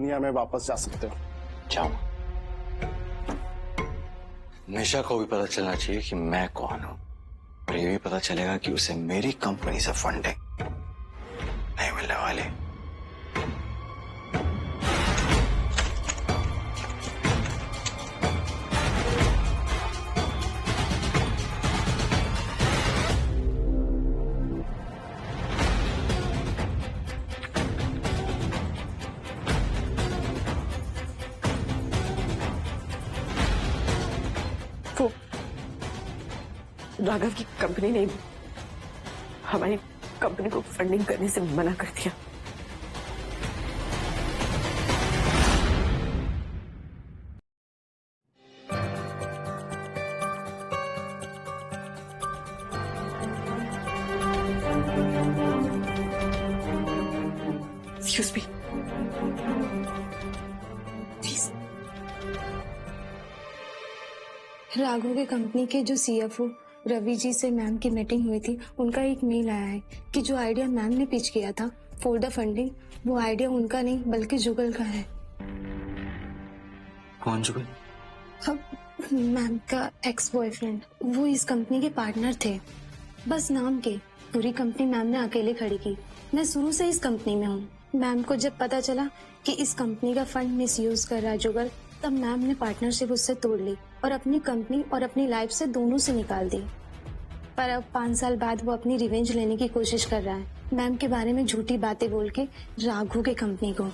दुनिया में वापस जा सकते हो। जाओ। निशा को भी पता चलना चाहिए कि मैं कौन हूं, और ये भी पता चलेगा कि उसे मेरी कंपनी से फंडिंग नहीं मिलने वाली। वो राघव की कंपनी ने हमारी कंपनी को फंडिंग करने से मना कर दिया। Excuse me. Please. राघव की कंपनी के जो सीएफओ रवि जी से मैम की मीटिंग हुई थी, उनका एक मेल आया है कि जो आइडिया मैम ने पिच किया था फॉर द फंडिंग, वो आइडिया उनका नहीं बल्कि जुगल का है। कौन जुगल? अब मैम का एक्स बॉयफ्रेंड, वो इस कंपनी के पार्टनर थे, बस नाम के। पूरी कंपनी मैम ने अकेले खड़ी की। मैं शुरू से इस कंपनी में हूँ। मैम को जब पता चला कि इस कंपनी का फंड मिसयूज कर रहा है जुगल, तब मैम ने पार्टनरशिप उससे तोड़ ली और अपनी कंपनी और अपनी लाइफ से दोनों से निकाल दी। पर अब 5 साल बाद वो अपनी रिवेंज लेने की कोशिश कर रहा है, मैम के बारे में झूठी बातें बोल के राघव के कंपनी को।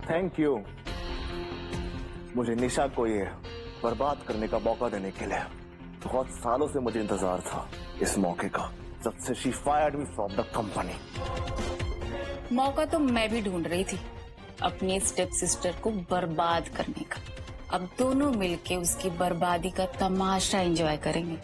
थैंक यू मुझे निशा को ये बर्बाद करने का मौका देने के लिए। बहुत सालों से मुझे इंतजार था इस मौके का, जब से she fired me from the company. मौका तो मैं भी ढूंढ रही थी अपनी स्टेप सिस्टर को बर्बाद करने का। अब दोनों मिलके उसकी बर्बादी का तमाशा एंजॉय करेंगे।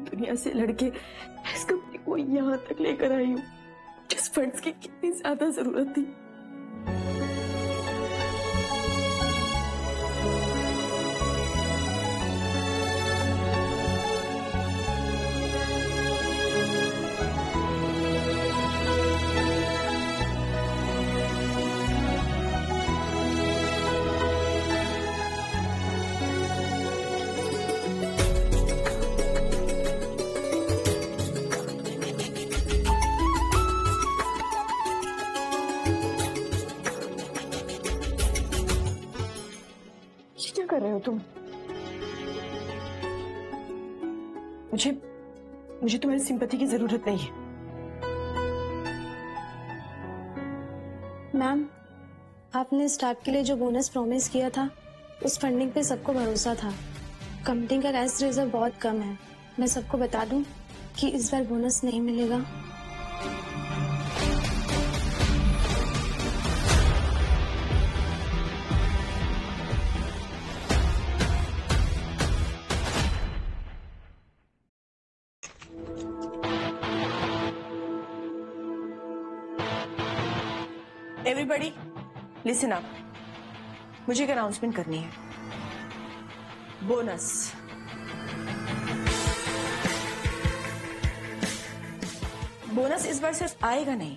दुनिया से लड़के इस कंपनी को यहाँ तक लेकर आई हूँ, जिस फंड्स की कितनी ज्यादा जरूरत थी। क्या कर रहे हो तुम? मुझे तुम्हारी सिंपैथी की जरूरत नहीं है। मैम, आपने स्टाफ के लिए जो बोनस प्रॉमिस किया था, उस फंडिंग पे सबको भरोसा था। कंपनी का कैश रिजर्व बहुत कम है। मैं सबको बता दूं कि इस बार बोनस नहीं मिलेगा। एवरीबॉडी लिसन अप, मुझे एक अनाउंसमेंट करनी है। बोनस इस बार सिर्फ आएगा नहीं,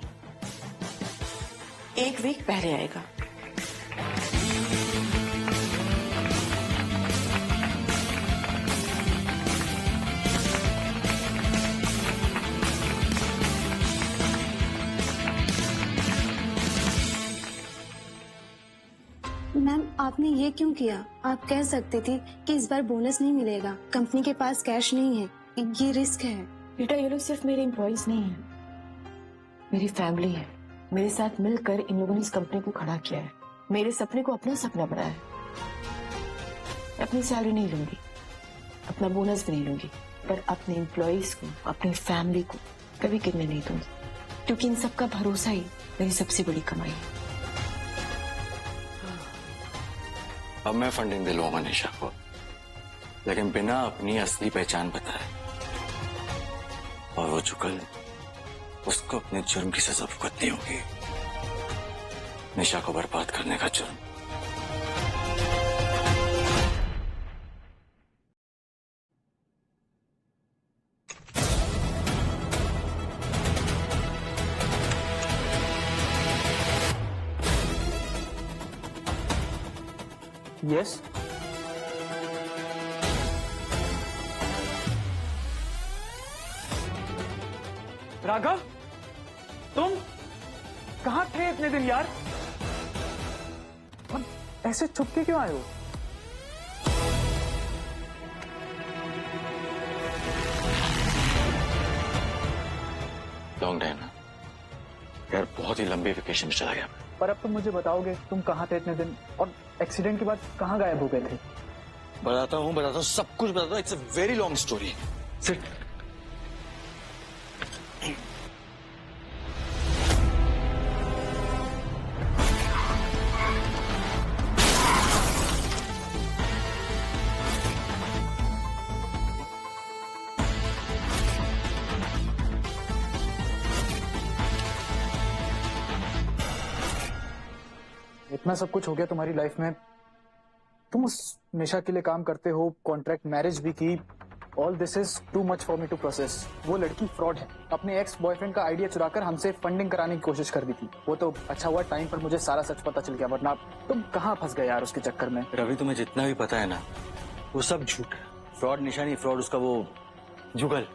1 वीक पहले आएगा। आपने ये क्यों किया? आप कह सकती थी कि इस बार बोनस नहीं मिलेगा, कंपनी के पास कैश नहीं है, ये रिस्क है। बेटा ये लोग सिर्फ मेरे एम्प्लॉइज नहीं है, मेरी फैमिली है। मेरे साथ मिलकर इन लोगों ने इस कंपनी को खड़ा किया है, मेरे सपने को अपना सपना बनाया है। मैं अपनी सैलरी नहीं लूंगी, अपना बोनस भी नहीं लूंगी, पर अपने एम्प्लॉइज को, अपनी फैमिली को कभी गिरने नहीं दूंगी, क्योंकि इन सबका भरोसा ही मेरी सबसे बड़ी कमाई है। अब मैं फंडिंग दिलवाऊंगा निशा को, लेकिन बिना अपनी असली पहचान बताए। और वो जुगल, उसको अपने जुर्म की सजा भुगतनी होगी। निशा को बर्बाद करने का जुर्म। यस राघव, तुम कहाँ थे इतने दिन यार? और ऐसे छुप के क्यों आए हो? लॉन्ग टाइम ना यार, बहुत ही लंबी वेकेशन में चला गया। पर अब तुम मुझे बताओगे तुम कहाँ थे इतने दिन, और एक्सीडेंट के बाद कहाँ गायब हो गए थे? बताता हूँ, सब कुछ बताता हूँ। It's a very long story. Sit. इतना सब कुछ हो गया तुम्हारी लाइफ में, तुम उस निशा के लिए काम करते हो, कॉन्ट्रैक्ट मैरिज भी की। All this is too much for me to process. वो लड़की फ्रॉड है, अपने एक्स बॉयफ्रेंड का आइडिया चुराकर हमसे फंडिंग कराने की कोशिश कर दी थी। वो तो अच्छा हुआ टाइम पर मुझे सारा सच पता चल गया, वरना तुम कहाँ फंस गए यार उसके चक्कर में। रवि, तुम्हें जितना भी पता है ना, वो सब झूठ है। फ्रॉड निशा नहीं, फ्रॉड उसका वो जुगल,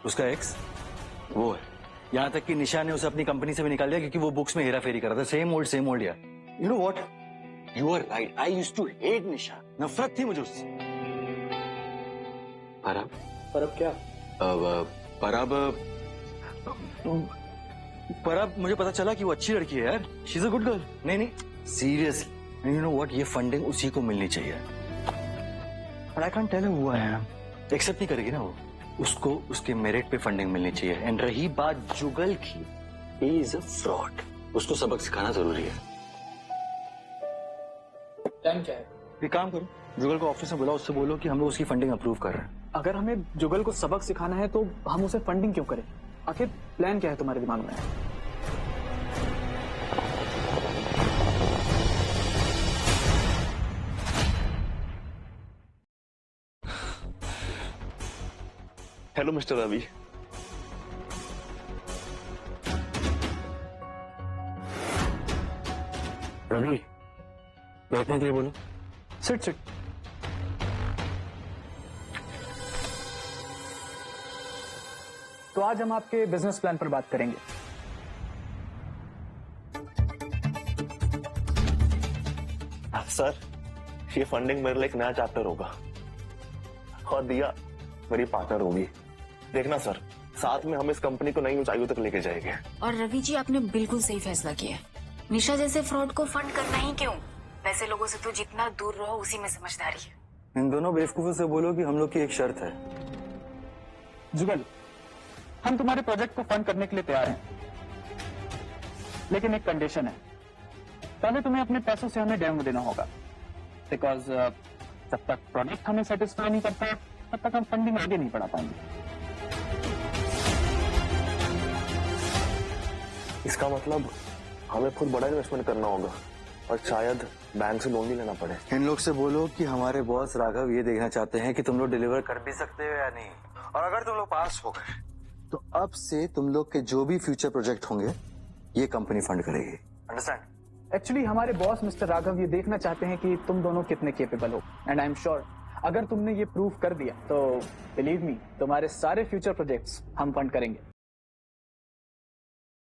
उसका एक्स वो है। यहाँ तक कि निशा ने उसे अपनी कंपनी से भी निकाल दिया क्योंकि वो बुक्स में हेरा फेरी कर रहा था। सेम ओल्ड यार। You know what? You are right. I used to hate निशा। नफरत थी मुझे उससे। पर अब क्या? पर अब मुझे पता चला कि वो अच्छी लड़की है यार। She is a good girl। नहीं, सीरियसली। You know what? ये फंडिंग उसी को मिलनी चाहिए। But I can't tell her who I am। Accept नहीं करेगी ना वो। उसको उसके मेरिट पे फंडिंग मिलनी चाहिए। एंड रही बात जुगल की, he is a fraud। उसको सबक सिखाना जरूरी है। टाइम क्या है? एक काम करो, जुगल को ऑफिस में बुलाओ, उससे बोलो कि हम लोग उसकी फंडिंग अप्रूव कर रहे हैं। अगर हमें जुगल को सबक सिखाना है तो हम उसे फंडिंग क्यों करें? आखिर प्लान क्या है तुम्हारे दिमाग में? Hello mister Ravi. रवि, बैठने के लिए बोलो। सिट। तो आज हम आपके बिजनेस प्लान पर बात करेंगे। सर, ये फंडिंग मेरे लिए एक नया चैप्टर होगा और दिया मेरी पार्टनर होगी। देखना सर, साथ में हम इस कंपनी को नई ऊंचाइयों तक लेके जाएंगे। और रवि जी, आपने बिल्कुल सही फैसला किया। निशा जैसे फ्रॉड को फंड करना ही क्यों? वैसे लोगों से तो जितना दूर रहो उसी में समझदारी है। इन दोनों बेवकूफों से बोलो कि हम लोग की एक शर्त है। जुगल, हम तुम्हारे प्रोजेक्ट को फंड करने के लिए तैयार हैं, लेकिन एक कंडीशन है। पहले तुम्हें अपने पैसों से हमें डेमो देना होगा, बिकॉज जब तक प्रोडक्ट हमें सेटिस्फाई नहीं करता तब तक हम फंडिंग आगे नहीं बढ़ा पाएंगे। इसका मतलब हमें खुद बड़ा इन्वेस्टमेंट करना होगा और शायद बैंक से लोन भी लेना पड़े। इन लोग से बोलो कि हमारे बॉस राघव ये देखना चाहते हैं कि तुम लोग डिलीवर कर भी सकते हो या नहीं, और अगर तुम लोग पास हो गए तो अब से तुम लोग के जो भी फ्यूचर प्रोजेक्ट होंगे ये कंपनी फंड करेगी। अंडरस्टैंड? एक्चुअली हमारे बॉस मिस्टर राघव ये देखना चाहते हैं कि तुम दोनों कितने केपेबल हो, एंड आई एम श्योर अगर तुमने ये प्रूव कर दिया तो बिलीव मी, तुम्हारे सारे फ्यूचर प्रोजेक्ट्स हम फंड करेंगे।